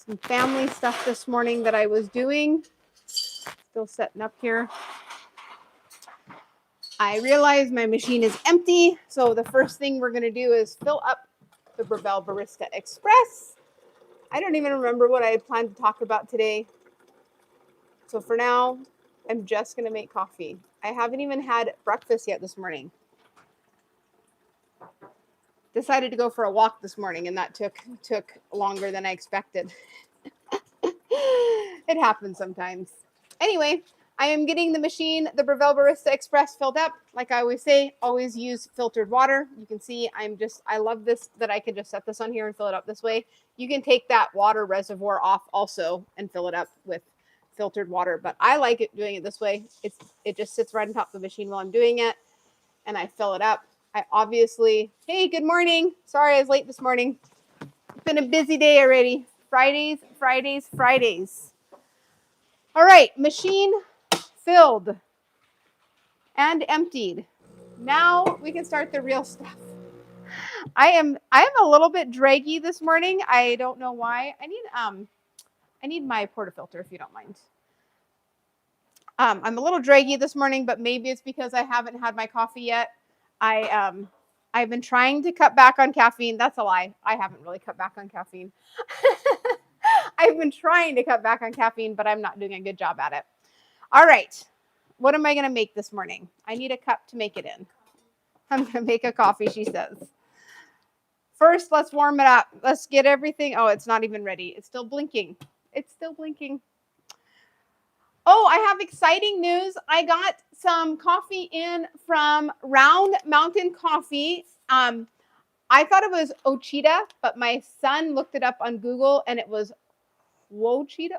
some family stuff this morning that I was doing. Still setting up here. I realized my machine is empty, so the first thing we're going to do is fill up the Breville Barista Express. I don't even remember what I had planned to talk about today. So for now, I'm just going to make coffee. I haven't even had breakfast yet this morning. Decided to go for a walk this morning, and that took longer than I expected. It happens sometimes. Anyway, I am getting the machine, the Breville Barista Express, filled up. Like I always say, always use filtered water. You can see I love this, that I can just set this on here and fill it up this way. You can take that water reservoir off also and fill it up with filtered water, but I like it doing it this way. It just sits right on top of the machine while I'm doing it, and I fill it up. I obviously, hey, good morning. Sorry I was late this morning. It's been a busy day already. Fridays. All right, machine filled and emptied. Now we can start the real stuff. I am a little bit draggy this morning. I don't know why. I need my portafilter if you don't mind. I'm a little draggy this morning, but maybe it's because I haven't had my coffee yet. I've been trying to cut back on caffeine. That's a lie. I haven't really cut back on caffeine. I've been trying to cut back on caffeine, but I'm not doing a good job at it. All right. What am I going to make this morning? I need a cup to make it in. I'm going to make a coffee, she says. First, let's warm it up. Let's get everything. Oh, it's not even ready. It's still blinking. Oh, I have exciting news. I got some coffee in from Round Mountain Coffee. I thought it was Ochita, but my son looked it up on Google and it was Wochita.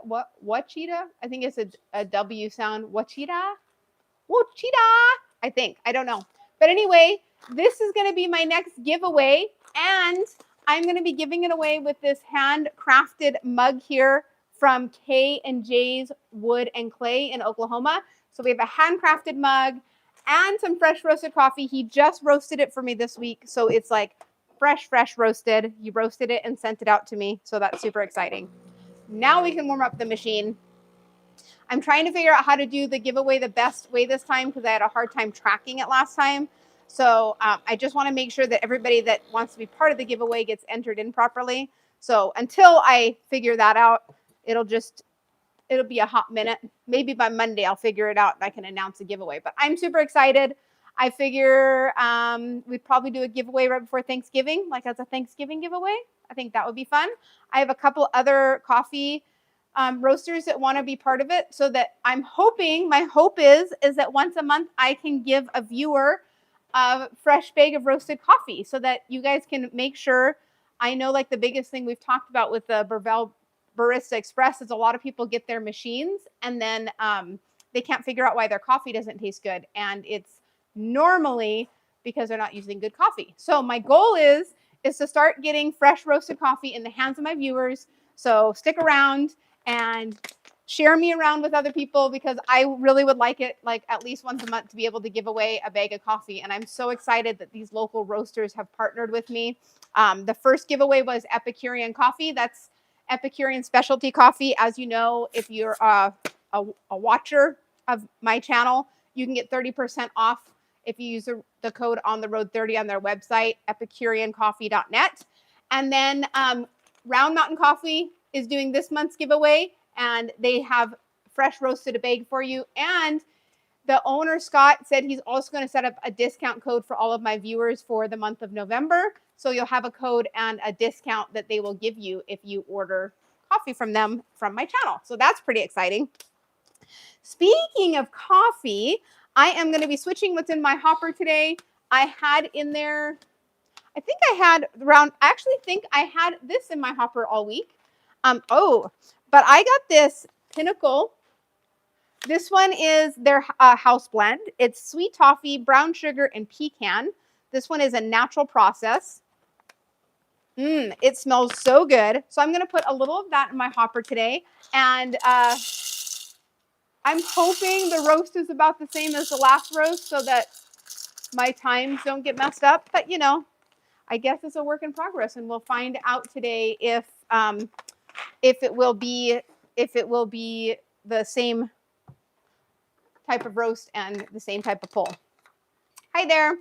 Wachita? I think it's a W sound. Wachita? I think. I don't know. But anyway, this is going to be my next giveaway. And I'm going to be giving it away with this handcrafted mug here from K&J's Wood and Clay in Oklahoma. So we have a handcrafted mug and some fresh roasted coffee. He just roasted it for me this week. So it's like fresh roasted. He roasted it and sent it out to me. So that's super exciting. Now we can warm up the machine. I'm trying to figure out how to do the giveaway the best way this time because I had a hard time tracking it last time. So I just want to make sure that everybody that wants to be part of the giveaway gets entered in properly. So until I figure that out, it'll be a hot minute. Maybe by Monday I'll figure it out and I can announce a giveaway. But I'm super excited. I figure we'd probably do a giveaway right before Thanksgiving, like as a Thanksgiving giveaway. I think that would be fun. I have a couple other coffee roasters that want to be part of it, so that I'm hoping, my hope is that once a month I can give a viewer a fresh bag of roasted coffee so that you guys can make sure. I know like the biggest thing we've talked about with the Breville Barista Express is a lot of people get their machines and then they can't figure out why their coffee doesn't taste good. And it's normally because they're not using good coffee. So my goal is to start getting fresh roasted coffee in the hands of my viewers. So stick around and share me around with other people because I really would like it like at least once a month to be able to give away a bag of coffee. And I'm so excited that these local roasters have partnered with me. The first giveaway was Epicurean Coffee. That's Epicurean specialty coffee. As you know, if you're a watcher of my channel, you can get 30% off if you use the code on the road 30 on their website, epicureancoffee.net. And then Round Mountain Coffee is doing this month's giveaway, and they have fresh roasted a bag for you. And the owner, Scott, said he's also going to set up a discount code for all of my viewers for the month of November. So you'll have a code and a discount that they will give you if you order coffee from them from my channel. So that's pretty exciting. Speaking of coffee, I am going to be switching what's in my hopper today. I had in there, I actually think I had this in my hopper all week. But I got this Pinnacle. This one is their house blend. It's sweet toffee, brown sugar, and pecan. This one is a natural process. It smells so good. So I'm going to put a little of that in my hopper today. And I'm hoping the roast is about the same as the last roast so that my times don't get messed up. But, you know, I guess it's a work in progress. And we'll find out today if if it will be the same type of roast and the same type of pull. Hi there.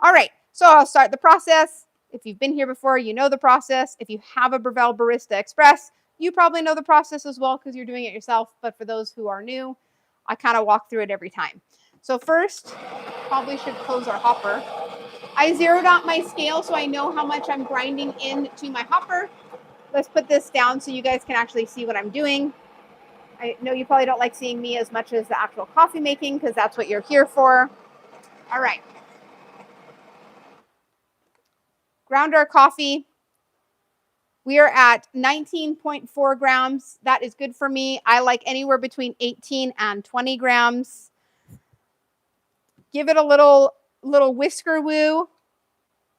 All right, so I'll start the process. If you've been here before, you know the process. If you have a Breville Barista Express, you probably know the process as well because you're doing it yourself. But for those who are new, I kind of walk through it every time. So first, probably should close our hopper. I zeroed out my scale so I know how much I'm grinding into my hopper. Let's put this down so you guys can actually see what I'm doing. I know you probably don't like seeing me as much as the actual coffee making because that's what you're here for. All right. Ground our coffee. We are at 19.4 grams. That is good for me. I like anywhere between 18 and 20 grams. Give it a little whisker woo.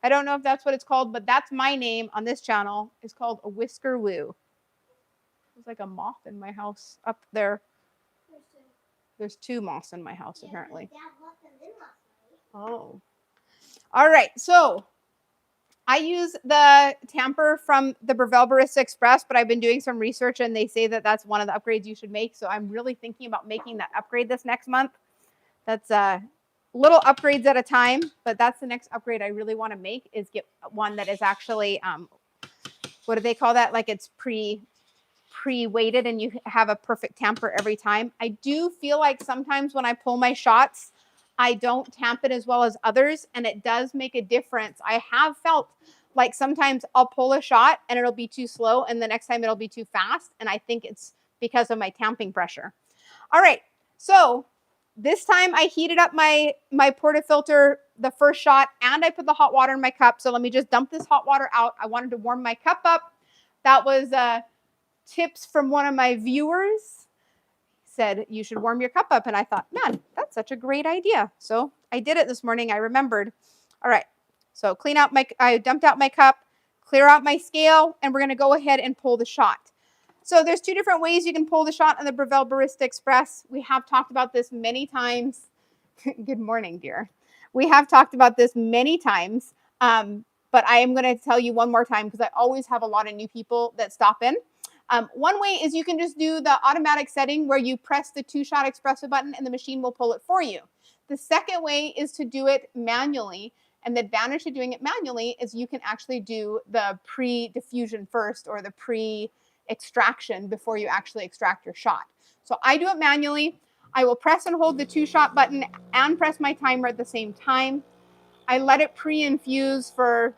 I don't know if that's what it's called, but that's my name on this channel. It's called a whisker woo. There's like a moth in my house up there. There's two moths in my house, apparently. Oh. All right, so I use the tamper from the Breville Barista Express, but I've been doing some research and they say that that's one of the upgrades you should make. So I'm really thinking about making that upgrade this next month. That's little upgrades at a time, but that's the next upgrade I really want to make is get one that is actually, what do they call that? Like it's pre-weighted and you have a perfect tamper every time. I do feel like sometimes when I pull my shots, I don't tamp it as well as others, and it does make a difference. I have felt like sometimes I'll pull a shot and it'll be too slow, and the next time it'll be too fast, and I think it's because of my tamping pressure. All right, so this time I heated up my portafilter the first shot, and I put the hot water in my cup. So let me just dump this hot water out. I wanted to warm my cup up. That was tips from one of my viewers. Said you should warm your cup up, and I thought, man, that's such a great idea. So I did it this morning. I remembered. All right, so I dumped out my cup, clear out my scale, and we're going to go ahead and pull the shot. So there's two different ways you can pull the shot on the Breville Barista Express. We have talked about this many times. Good morning, dear. We have talked about this many times, but I am going to tell you one more time because I always have a lot of new people that stop in. One way is you can just do the automatic setting where you press the 2-shot espresso button and the machine will pull it for you. The second way is to do it manually. And the advantage of doing it manually is you can actually do the pre-diffusion first or the pre-extraction before you actually extract your shot. So I do it manually. I will press and hold the 2-shot button and press my timer at the same time. I let it pre-infuse for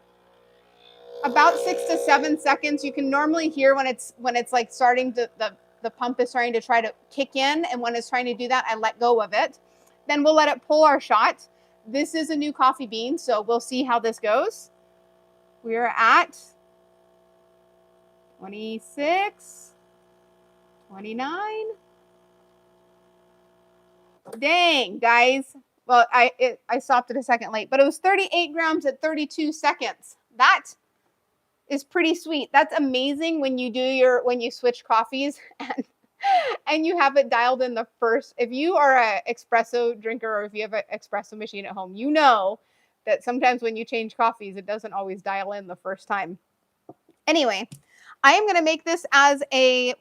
about 6 to 7 seconds. You can normally hear when it's like starting to, the pump is starting to try to kick in, and when it's trying to do that, I let go of it. Then we'll let it pull our shot. This is a new coffee bean, so we'll see how this goes. We're at 26, 29. Dang, guys. Well, I stopped it a second late, but it was 38 grams at 32 seconds. That is pretty sweet. That's amazing when you switch coffees and you have it dialed in the first. If you are an espresso drinker or if you have an espresso machine at home, you know that sometimes when you change coffees, it doesn't always dial in the first time. Anyway, I am going to make this as a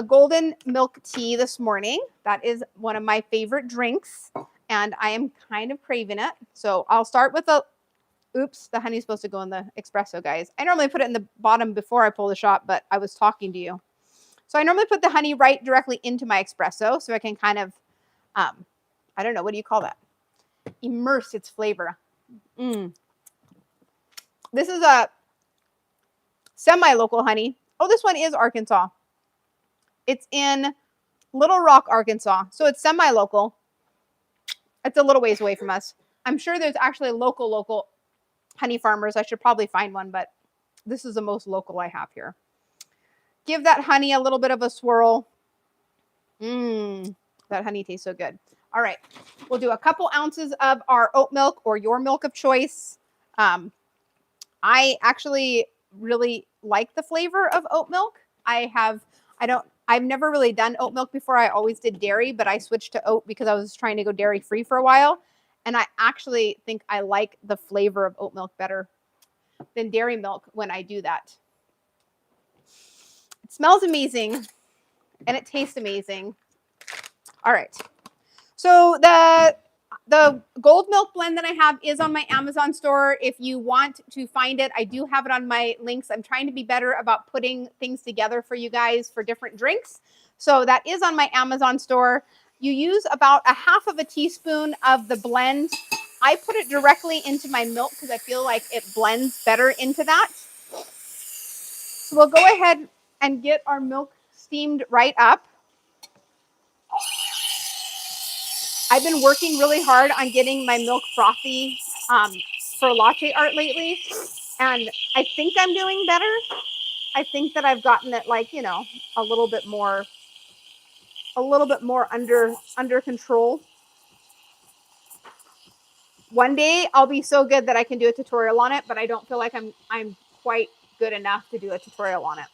golden milk tea this morning. That is one of my favorite drinks, and I am kind of craving it. So I'll start with oops, the honey's supposed to go in the espresso, guys. I normally put it in the bottom before I pull the shot, but I was talking to you. So I normally put the honey right directly into my espresso so I can kind of, I don't know, what do you call that? Immerse its flavor. This is a semi-local honey. Oh, this one is Arkansas. It's in Little Rock, Arkansas. So it's semi-local. It's a little ways away from us. I'm sure there's actually local honey farmers. I should probably find one, but this is the most local I have here. Give that honey a little bit of a swirl. That honey tastes so good. All right, we'll do a couple ounces of our oat milk or your milk of choice. I actually really like the flavor of oat milk. I've never really done oat milk before. I always did dairy, but I switched to oat because I was trying to go dairy free for a while. And I actually think I like the flavor of oat milk better than dairy milk when I do that. smells amazing and it tastes amazing. All right. So the gold milk blend that I have is on my Amazon store. If you want to find it, I do have it on my links. I'm trying to be better about putting things together for you guys for different drinks. So that is on my Amazon store. You use about a half of a teaspoon of the blend. I put it directly into my milk because I feel like it blends better into that. So we'll go ahead and get our milk steamed right up. I've been working really hard on getting my milk frothy for latte art lately, and I think I'm doing better. I think that I've gotten it like, you know, a little bit more under control. One day I'll be so good that I can do a tutorial on it, but I don't feel like I'm quite good enough to do a tutorial on it.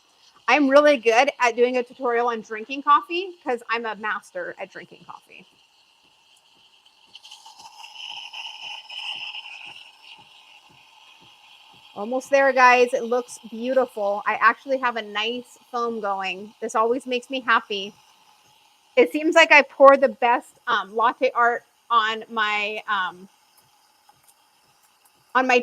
I'm really good at doing a tutorial on drinking coffee because I'm a master at drinking coffee. Almost there, guys. It looks beautiful. I actually have a nice foam going. This always makes me happy. It seems like I pour the best latte art on my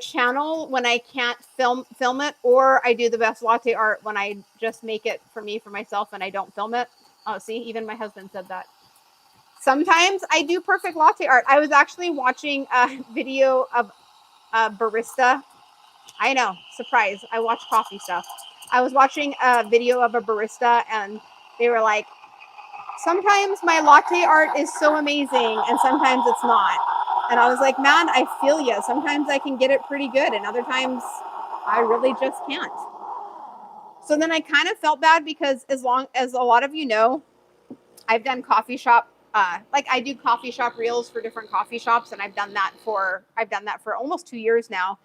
channel when I can't film it, or I do the best latte art when I just make it for me, for myself, and I don't film it. Oh, see, even my husband said that. Sometimes I do perfect latte art. I was actually watching a video of a barista. I know, surprise. I watch coffee stuff. I was watching a video of a barista and they were like, sometimes my latte art is so amazing and sometimes it's not. And I was like, man, I feel you. Sometimes I can get it pretty good and other times I really just can't. So then I kind of felt bad because as long as a lot of you know, I've done coffee shop, like I do coffee shop reels for different coffee shops, and I've done that for almost 2 years now.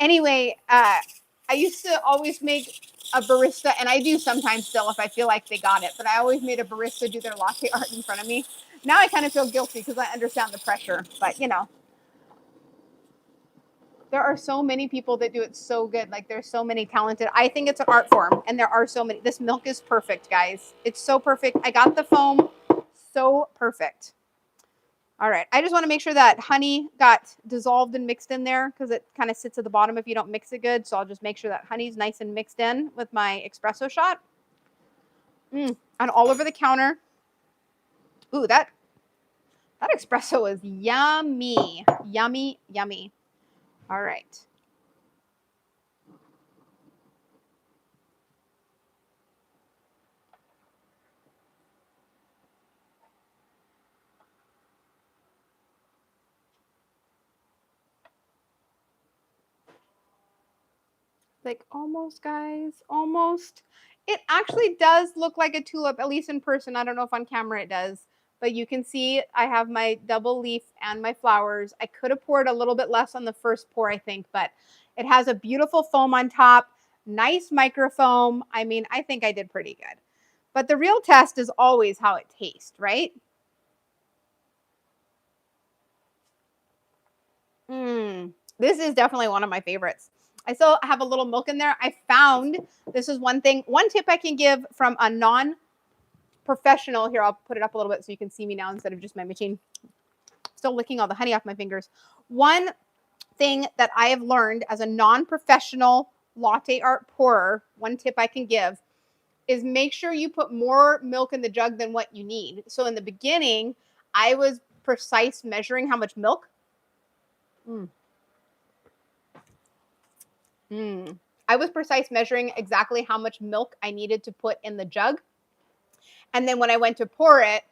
Anyway, I used to always make a barista, and I do sometimes still if I feel like they got it, but I always made a barista do their latte art in front of me. Now I kind of feel guilty because I understand the pressure, but you know, there are so many people that do it so good. Like there's so many talented. I think it's an art form, and there are so many. This milk is perfect, guys. It's so perfect. I got the foam so perfect. All right. I just want to make sure that honey got dissolved and mixed in there because it kind of sits at the bottom if you don't mix it good. So I'll just make sure that honey's nice and mixed in with my espresso shot. And all over the counter. Ooh, that espresso is yummy. Yummy, yummy. All right. Like almost, guys, almost. It actually does look like a tulip, at least in person. I don't know if on camera it does, but you can see I have my double leaf and my flowers. I could have poured a little bit less on the first pour, I think, but it has a beautiful foam on top, nice microfoam. I mean, I think I did pretty good. But the real test is always how it tastes, right? This is definitely one of my favorites. I still have a little milk in there. I found, this is one tip I can give from a non-professional. Here, I'll put it up a little bit so you can see me now instead of just my machine. Still licking all the honey off my fingers. One thing that I have learned as a non-professional latte art pourer, one tip I can give is make sure you put more milk in the jug than what you need. So in the beginning, I was precise measuring how much milk. I was precise measuring exactly how much milk I needed to put in the jug. And then when I went to pour it,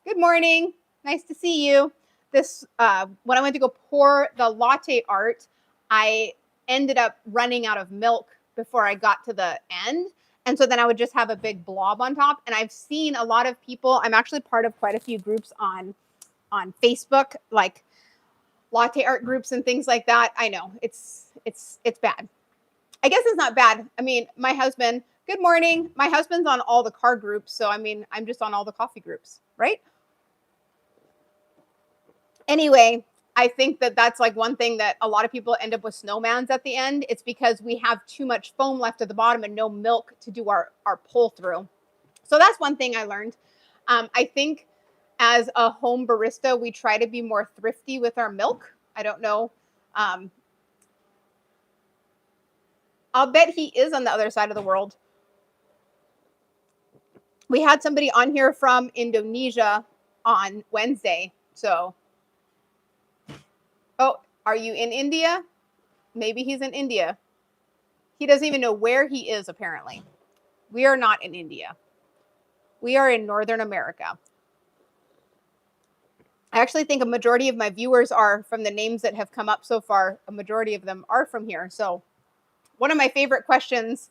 good morning, nice to see you. When I went to go pour the latte art, I ended up running out of milk before I got to the end. And so then I would just have a big blob on top. And I've seen a lot of people, I'm actually part of quite a few groups on Facebook, like latte art groups and things like that. I know it's bad. I guess it's not bad. I mean, my husband, good morning. My husband's on all the car groups. So, I mean, I'm just on all the coffee groups, right? Anyway, I think that that's like one thing that a lot of people end up with snowmans at the end. It's because we have too much foam left at the bottom and no milk to do our pull through. So that's one thing I learned. I think as a home barista, we try to be more thrifty with our milk. I don't know. I'll bet he is on the other side of the world. We had somebody on here from Indonesia on Wednesday. So, oh, are you in India? Maybe he's in India. He doesn't even know where he is, apparently. We are not in India. We are in Northern America. I actually think a majority of my viewers are from the names that have come up so far. A majority of them are from here. So one of my favorite questions,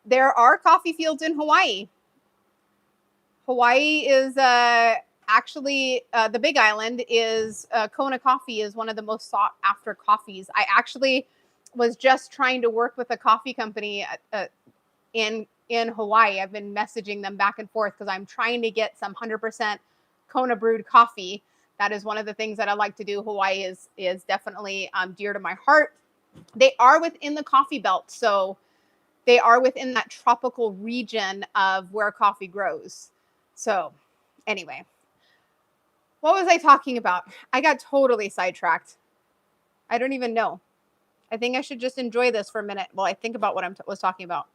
there are coffee fields in Hawaii. Hawaii is actually the Big Island is Kona coffee is one of the most sought after coffees. I actually was just trying to work with a coffee company in Hawaii. I've been messaging them back and forth because I'm trying to get some 100% Kona brewed coffee. That is one of the things that I like to do. Hawaii is definitely dear to my heart. They are within the coffee belt, so they are within that tropical region of where coffee grows. So anyway, what was I talking about? I got totally sidetracked. I don't even know. I think I should just enjoy this for a minute while I think about what I was talking about.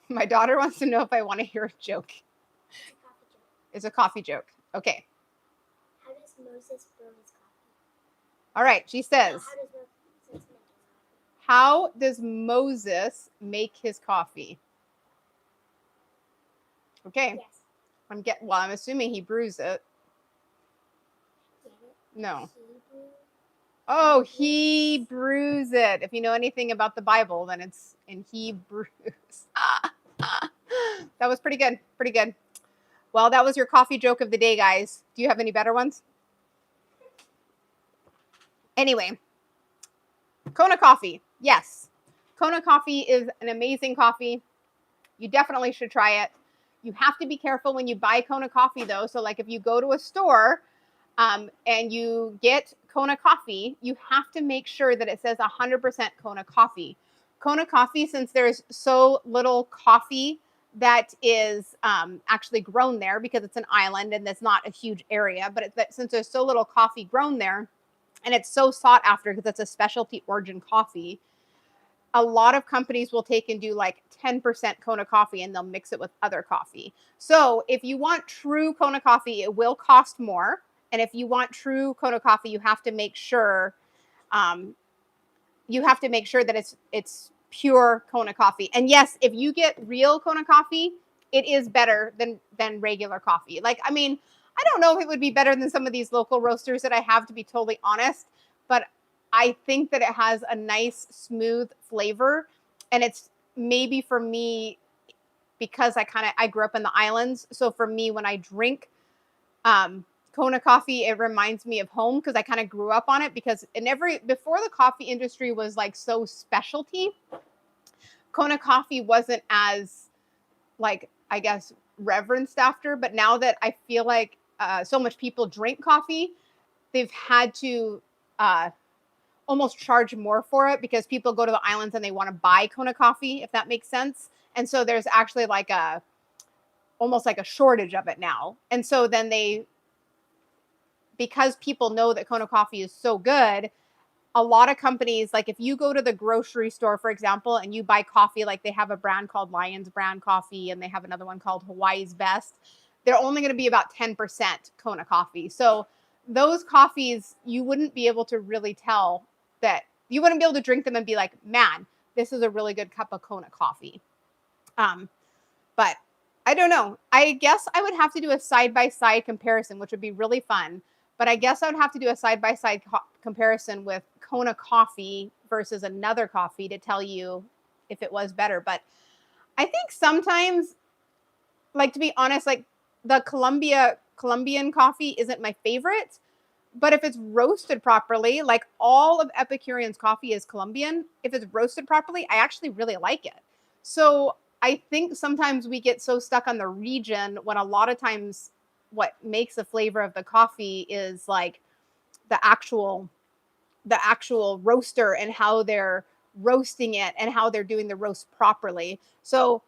My daughter wants to know if I want to hear a joke. It's a coffee joke. Okay. How does Moses brew his coffee? All right. She says, how does Moses make his coffee? Okay. Yes. I'm assuming he brews it. No. Oh, he brews it. If you know anything about the Bible, then it's in Hebrews. That was pretty good. Pretty good. Well, that was your coffee joke of the day, guys. Do you have any better ones? Anyway, Kona coffee. Yes. Kona coffee is an amazing coffee. You definitely should try it. You have to be careful when you buy Kona coffee, though. So, like if you go to a store and you get Kona coffee, you have to make sure that it says 100% Kona coffee. Kona coffee, since there's so little coffee that is actually grown there because it's an island and it's not a huge area, but since there's so little coffee grown there and it's so sought after because it's a specialty origin coffee, a lot of companies will take and do like 10% Kona coffee and they'll mix it with other coffee. So if you want true Kona coffee, it will cost more. And if you want true Kona coffee, you have to make sure that it's pure Kona coffee. And yes, if you get real Kona coffee, it is better than regular coffee. Like, I mean, I don't know if it would be better than some of these local roasters that I have, to be totally honest, but I think that it has a nice, smooth flavor. And it's maybe for me, because I grew up in the islands. So for me, when I drink Kona coffee, it reminds me of home because I kind of grew up on it. Because before the coffee industry was like so specialty, Kona coffee wasn't as, like, I guess, reverenced after. But now that I feel like so much people drink coffee, they've had to almost charge more for it because people go to the islands and they want to buy Kona coffee, if that makes sense. And so there's actually like almost like a shortage of it now. And so then because people know that Kona coffee is so good, a lot of companies, like if you go to the grocery store, for example, and you buy coffee, like they have a brand called Lion's Brand Coffee and they have another one called Hawaii's Best, they're only going to be about 10% Kona coffee. So those coffees, you wouldn't be able to really tell that, you wouldn't be able to drink them and be like, man, this is a really good cup of Kona coffee. But I don't know. I guess I would have to do a side-by-side comparison, which would be really fun. But I guess I would have to do a side-by-side comparison with Kona coffee versus another coffee to tell you if it was better. But I think sometimes, like, to be honest, like the Colombian coffee isn't my favorite. But if it's roasted properly, like all of Epicurean's coffee is Colombian, if it's roasted properly, I actually really like it. So I think sometimes we get so stuck on the region when a lot of times what makes the flavor of the coffee is like the actual roaster and how they're roasting it and how they're doing the roast properly. So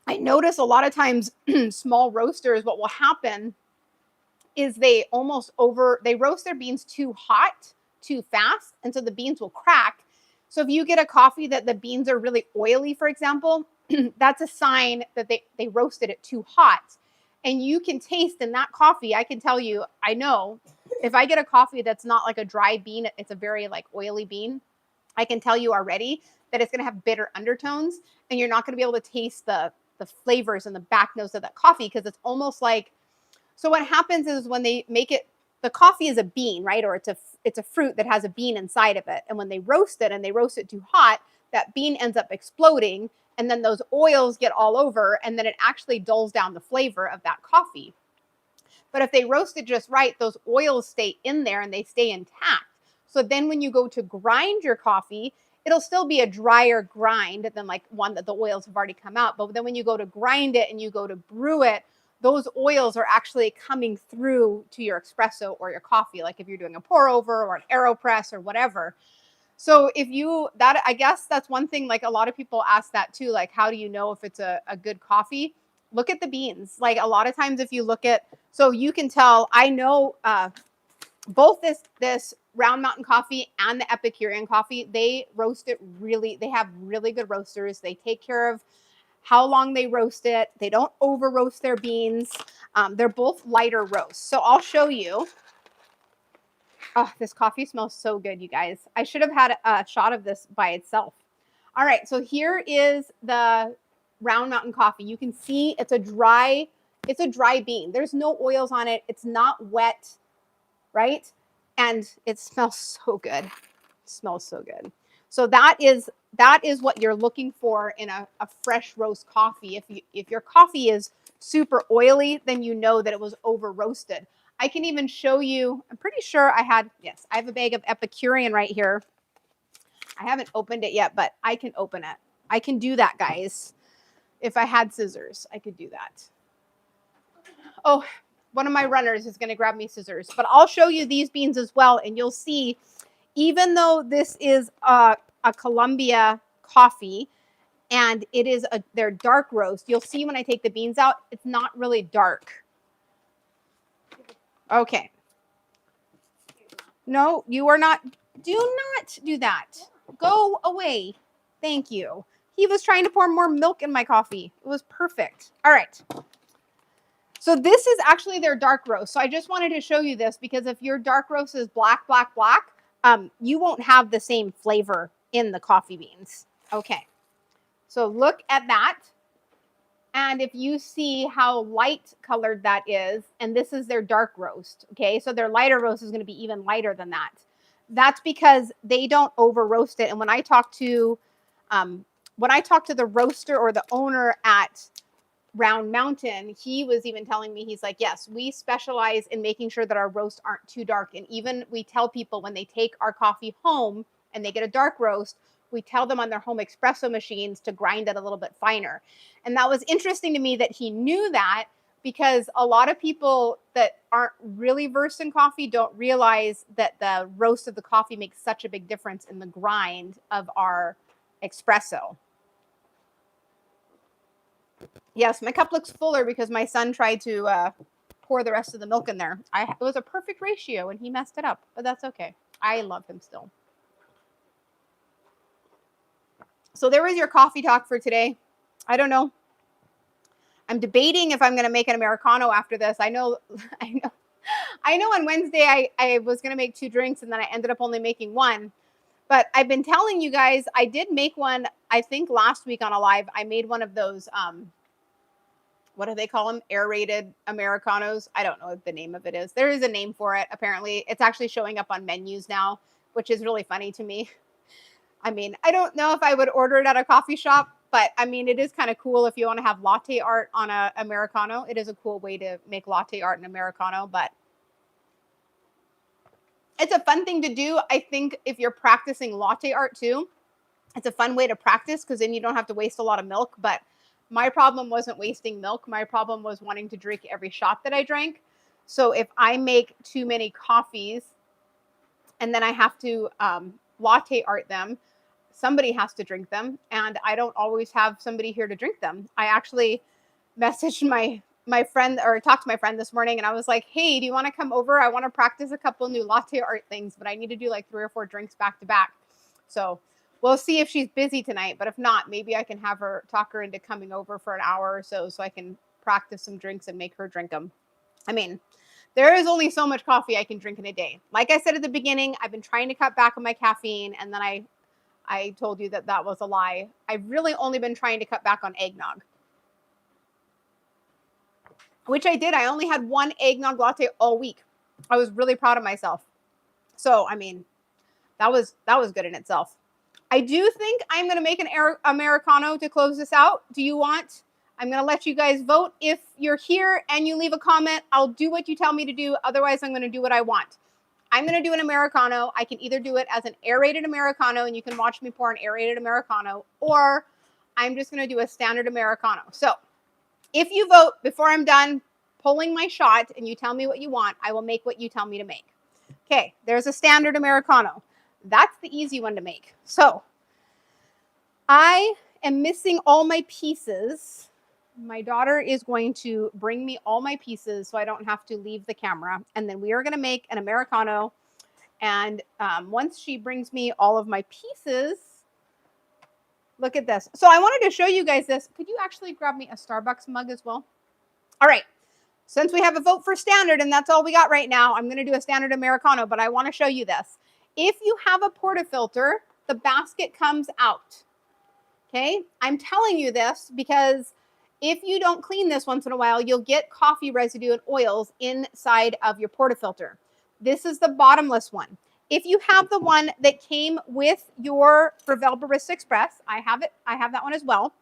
I notice a lot of times small roasters, what will happen is they roast their beans too hot, too fast, and so the beans will crack. So if you get a coffee that the beans are really oily, for example, that's a sign that they roasted it too hot. And you can taste in that coffee, I can tell you, I know if I get a coffee that's not like a dry bean, it's a very like oily bean, I can tell you already that it's going to have bitter undertones and you're not going to be able to taste the flavors and the back nose of that coffee because it's almost like, so what happens is when they make it, the coffee is a bean, right? Or it's a fruit that has a bean inside of it. And when they roast it and they roast it too hot, that bean ends up exploding and then those oils get all over and then it actually dulls down the flavor of that coffee. But if they roast it just right, those oils stay in there and they stay intact. So then when you go to grind your coffee, it'll still be a drier grind than like one that the oils have already come out. But then when you go to grind it and you go to brew it, those oils are actually coming through to your espresso or your coffee, like if you're doing a pour over or an AeroPress or whatever. So I guess that's one thing, like a lot of people ask that too, like, how do you know if it's a good coffee? Look at the beans. Like a lot of times if you look at, so you can tell, I know both this Round Mountain coffee and the Epicurean coffee, they roast it they have really good roasters. They take care of how long they roast it. They don't over roast their beans. They're both lighter roasts. So I'll show you. Oh, this coffee smells so good, you guys. I should have had a shot of this by itself. All right, so here is the Round Mountain coffee. You can see it's a dry bean. There's no oils on it. It's not wet, right? And it smells so good. It smells so good. So that is what you're looking for in a fresh roast coffee. If your coffee is super oily, then you know that it was over roasted. I can even show you, I'm pretty sure I have a bag of Epicurean right here. I haven't opened it yet, but I can open it. I can do that, guys. If I had scissors, I could do that. Oh, one of my runners is going to grab me scissors, but I'll show you these beans as well. And you'll see, even though this is a Colombia coffee and it is their dark roast, you'll see when I take the beans out, it's not really dark. Okay. No, you are not. Do not do that. Go away. Thank you. He was trying to pour more milk in my coffee. It was perfect. All right. So this is actually their dark roast. So I just wanted to show you this because if your dark roast is black, you won't have the same flavor in the coffee beans. Okay. So look at that. And if you see how light colored that is, and this is their dark roast, okay? So their lighter roast is going to be even lighter than that. That's because they don't over roast it. And when I talk to the roaster or the owner at Round Mountain, he was even telling me, he's like, yes, we specialize in making sure that our roasts aren't too dark. And even we tell people when they take our coffee home and they get a dark roast, we tell them on their home espresso machines to grind it a little bit finer. And that was interesting to me that he knew that, because a lot of people that aren't really versed in coffee don't realize that the roast of the coffee makes such a big difference in the grind of our espresso. Yes, my cup looks fuller because my son tried to pour the rest of the milk in there. It was a perfect ratio and he messed it up, but that's okay. I love him still. So there was your coffee talk for today. I don't know. I'm debating if I'm going to make an Americano after this. I know on Wednesday I was going to make 2 drinks and then I ended up only making 1. But I've been telling you guys, I did make one, I think last week on a live. I made one of those, what do they call them? Aerated Americanos. I don't know what the name of it is. There is a name for it, apparently. It's actually showing up on menus now, which is really funny to me. I mean, I don't know if I would order it at a coffee shop, but I mean, it is kind of cool if you want to have latte art on an Americano. It is a cool way to make latte art in Americano, but it's a fun thing to do. I think if you're practicing latte art too, It's a fun way to practice because then you don't have to waste a lot of milk. But my problem wasn't wasting milk. My problem was wanting to drink every shot that I drank. So if I make too many coffees and then I have to latte art them, somebody has to drink them. And I don't always have somebody here to drink them. I actually messaged my friend or talked to my friend this morning and I was like, hey, do you want to come over? I want to practice a couple new latte art things, but I need to do like 3 or 4 drinks back to back. So we'll see if she's busy tonight, but if not, maybe I can have her talk her into coming over for an hour or so I can practice some drinks and make her drink them. I mean, there is only so much coffee I can drink in a day. Like I said at the beginning, I've been trying to cut back on my caffeine, and then I told you that that was a lie. I've really only been trying to cut back on eggnog, which I did. I only had 1 eggnog latte all week. I was really proud of myself. So, I mean, that was good in itself. I do think I'm going to make an Americano to close this out. Do you want? I'm going to let you guys vote. If you're here and you leave a comment, I'll do what you tell me to do. Otherwise, I'm going to do what I want. I'm going to do an Americano. I can either do it as an aerated Americano, and you can watch me pour an aerated Americano, or I'm just going to do a standard Americano. So if you vote before I'm done pulling my shot and you tell me what you want, I will make what you tell me to make. Okay, there's a standard Americano. That's the easy one to make. So I am missing all my pieces. My daughter is going to bring me all my pieces so I don't have to leave the camera. And then we are going to make an Americano. And once she brings me all of my pieces, look at this. So I wanted to show you guys this. Could you actually grab me a Starbucks mug as well? All right. Since we have a vote for standard and that's all we got right now, I'm going to do a standard Americano, but I want to show you this. If you have a portafilter, the basket comes out. Okay? I'm telling you this because if you don't clean this once in a while, you'll get coffee residue and oils inside of your portafilter. This is the bottomless one. If you have the one that came with your Breville Barista Express, I have it. I have that one as well.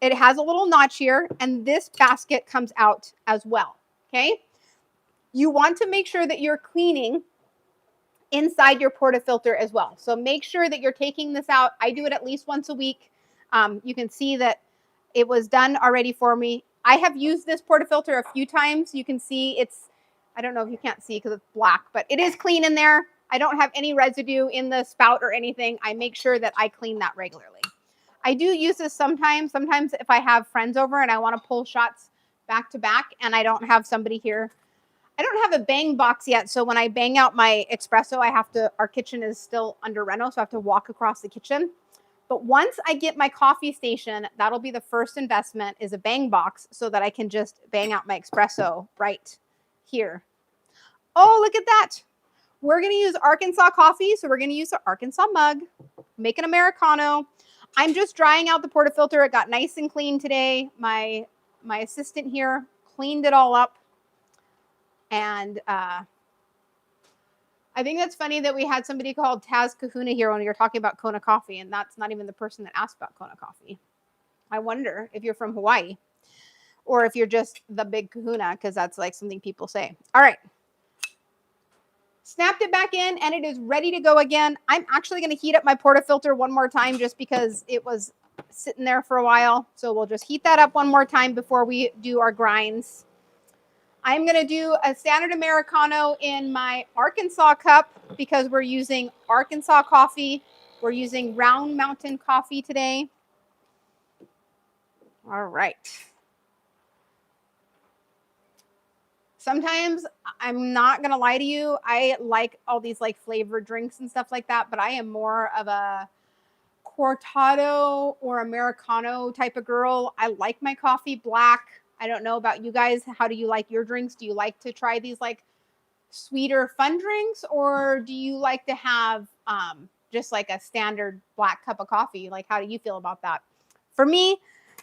It has a little notch here, and this basket comes out as well. Okay? You want to make sure that you're cleaning inside your portafilter as well. So make sure that you're taking this out. I do it at least once a week. You can see that it was done already for me. I have used this portafilter a few times. You can see it's, I don't know if you can't see because it's black, but it is clean in there. I don't have any residue in the spout or anything. I make sure that I clean that regularly. I do use this sometimes. Sometimes if I have friends over and I want to pull shots back to back and I don't have somebody here. I don't have a bang box yet, so when I bang out my espresso, our kitchen is still under reno, so I have to walk across the kitchen. But once I get my coffee station, that'll be the first investment, is a bang box, so that I can just bang out my espresso right here. Oh, look at that. We're going to use Arkansas coffee, so we're going to use the Arkansas mug, make an Americano. I'm just drying out the portafilter. It got nice and clean today. My assistant here cleaned it all up. And I think that's funny that we had somebody called Taz Kahuna here when we were talking about Kona Coffee, and that's not even the person that asked about Kona Coffee. I wonder if you're from Hawaii or if you're just the big kahuna, because that's like something people say. All right. Snapped it back in, and it is ready to go again. I'm actually going to heat up my portafilter one more time just because it was sitting there for a while. So we'll just heat that up one more time before we do our grinds. I'm going to do a standard Americano in my Arkansas cup because we're using Arkansas coffee. We're using Round Mountain coffee today. All right. Sometimes, I'm not going to lie to you, I like all these like flavored drinks and stuff like that, but I am more of a cortado or Americano type of girl. I like my coffee black. I don't know about you guys. How do you like your drinks? Do you like to try these like sweeter fun drinks, or do you like to have just like a standard black cup of coffee? Like, how do you feel about that? For me,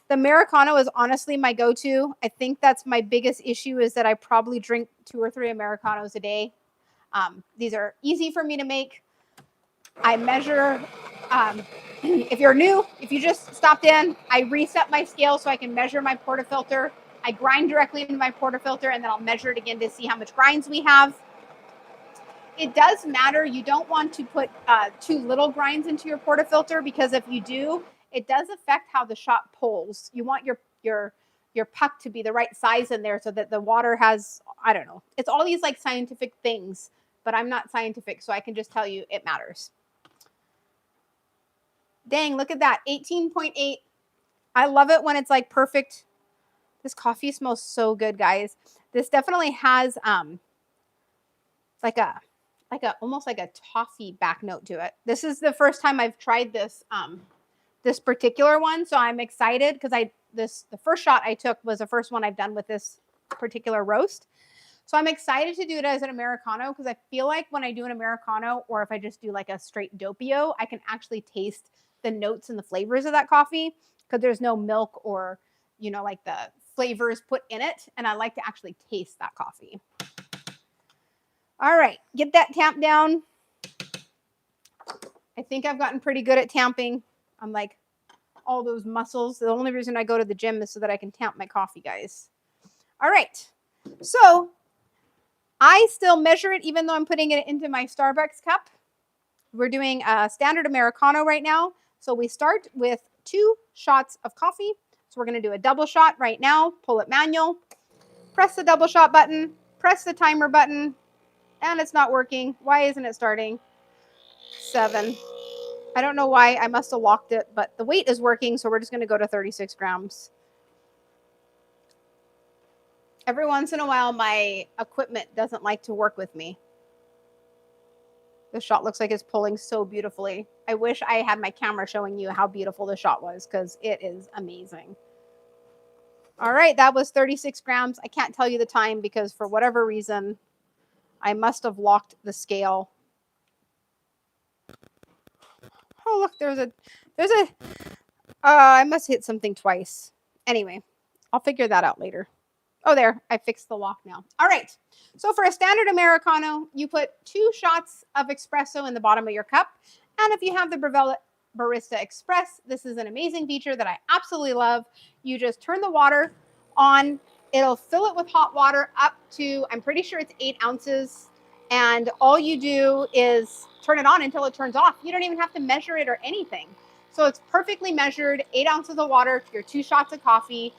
the Americano is honestly my go-to. I think that's my biggest issue, is that I probably drink 2 or 3 Americanos a day. These are easy for me to make. I measure, if you're new, if you just stopped in, I reset my scale so I can measure my portafilter. I grind directly into my portafilter, and then I'll measure it again to see how much grinds we have. it does matter. You don't want to put too little grinds into your portafilter, because if you do, it does affect how the shot pulls. You want your puck to be the right size in there so that the water has, I don't know. It's all these like scientific things, but I'm not scientific, so I can just tell you it matters. Dang, look at that. 18.8. I love it when it's like perfect. This coffee smells so good, guys. This definitely has like a almost like a toffee back note to it. This is the first time I've tried this this particular one, so I'm excited because the first shot I took was the first one I've done with this particular roast. So I'm excited to do it as an Americano, because I feel like when I do an Americano, or if I just do like a straight doppio, I can actually taste the notes and the flavors of that coffee, because there's no milk or, you know, like the flavors put in it. And I like to actually taste that coffee. All right, get that tamp down. I think I've gotten pretty good at tamping. I'm like all those muscles. The only reason I go to the gym is so that I can tamp my coffee, guys. All right, so I still measure it even though I'm putting it into my Starbucks cup. We're doing a standard Americano right now. So we start with 2 shots of coffee. So we're going to do a double shot right now. Pull it manual. Press the double shot button. Press the timer button. And it's not working. Why isn't it starting? 7. I don't know why. I must have locked it, but the weight is working. So we're just going to go to 36 grams. Every once in a while, my equipment doesn't like to work with me. The shot looks like it's pulling so beautifully. I wish I had my camera showing you how beautiful the shot was, because it is amazing. All right, that was 36 grams. I can't tell you the time because for whatever reason, I must have locked the scale. Oh, look, I must hit something twice. Anyway, I'll figure that out later. Oh, there, I fixed the lock now. All right, so for a standard Americano, you put 2 shots of espresso in the bottom of your cup. And if you have the Breville Barista Express, this is an amazing feature that I absolutely love. You just turn the water on. It'll fill it with hot water up to, I'm pretty sure it's 8 ounces. And all you do is turn it on until it turns off. You don't even have to measure it or anything. So it's perfectly measured, 8 ounces of water, your 2 shots of coffee.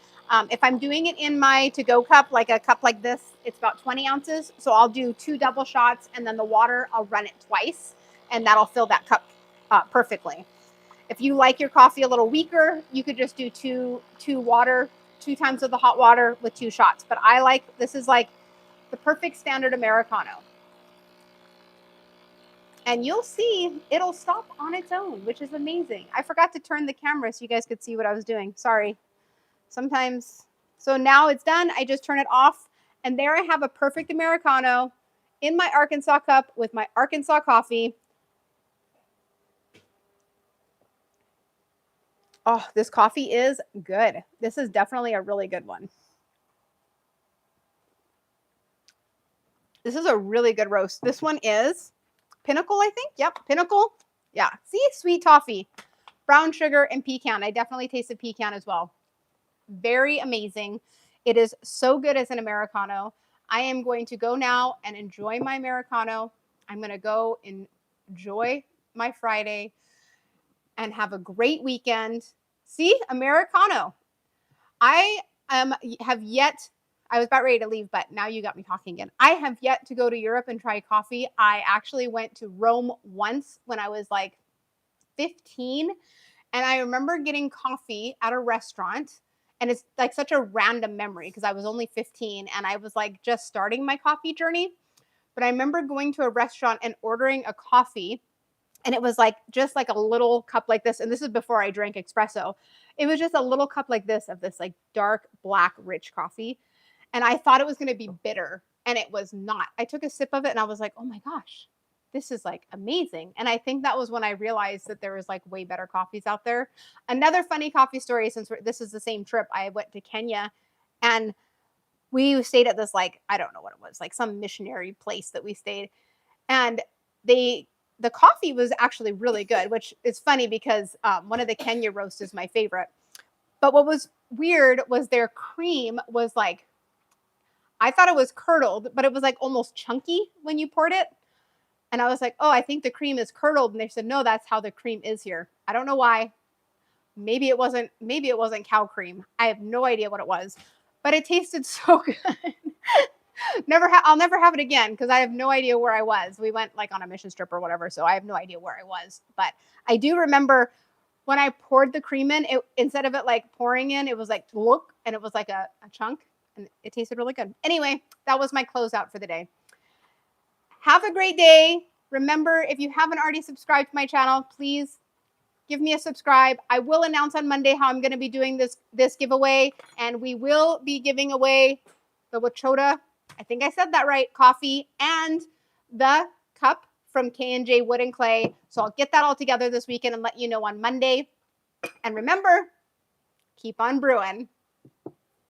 If I'm doing it in my to-go cup, like a cup like this, it's about 20 ounces. So I'll do 2 double shots, and then the water, I'll run it twice, and that'll fill that cup perfectly. If you like your coffee a little weaker, you could just do 2 times of the hot water with 2 shots. But this is like the perfect standard Americano. And you'll see it'll stop on its own, which is amazing. I forgot to turn the camera so you guys could see what I was doing. Sorry. Sometimes. So now it's done. I just turn it off. And there I have a perfect Americano in my Arkansas cup with my Arkansas coffee. Oh, this coffee is good. This is definitely a really good one. This is a really good roast. This one is Pinnacle, I think. Yep, Pinnacle. Yeah, see, sweet toffee, brown sugar, and pecan. I definitely tasted pecan as well. Very amazing. It is so good as an Americano. I am going to go now and enjoy my Americano. I'm going to go enjoy my Friday and have a great weekend. See, Americano. I was about ready to leave, but now you got me talking again. I have yet to go to Europe and try coffee. I actually went to Rome once when I was like 15, and I remember getting coffee at a restaurant. And it's like such a random memory because I was only 15 and I was like just starting my coffee journey. But I remember going to a restaurant and ordering a coffee, and it was like just like a little cup like this. And this is before I drank espresso. It was just a little cup like this of this like dark, black, rich coffee. And I thought it was going to be bitter, and it was not. I took a sip of it and I was like, oh my gosh, this is like amazing. And I think that was when I realized that there was like way better coffees out there. Another funny coffee story, since this is the same trip, I went to Kenya, and we stayed at this, like, I don't know what it was, like some missionary place that we stayed. And the coffee was actually really good, which is funny because one of the Kenya roasts is my favorite. But what was weird was their cream was like, I thought it was curdled, but it was like almost chunky when you poured it. And I was like, oh, I think the cream is curdled. And they said, no, that's how the cream is here. I don't know why. Maybe it wasn't cow cream. I have no idea what it was, but it tasted so good. I'll never have it again because I have no idea where I was. We went like on a mission trip or whatever, so I have no idea where I was. But I do remember when I poured the cream in, instead of it like pouring in, it was like look, and it was like a chunk, and it tasted really good. Anyway, that was my closeout for the day. Have a great day. Remember, if you haven't already subscribed to my channel, please give me a subscribe. I will announce on Monday how I'm going to be doing this giveaway, and we will be giving away the Wachota, I think I said that right, coffee, and the cup from K&J Wood and Clay. So I'll get that all together this weekend and let you know on Monday. And remember, keep on brewing.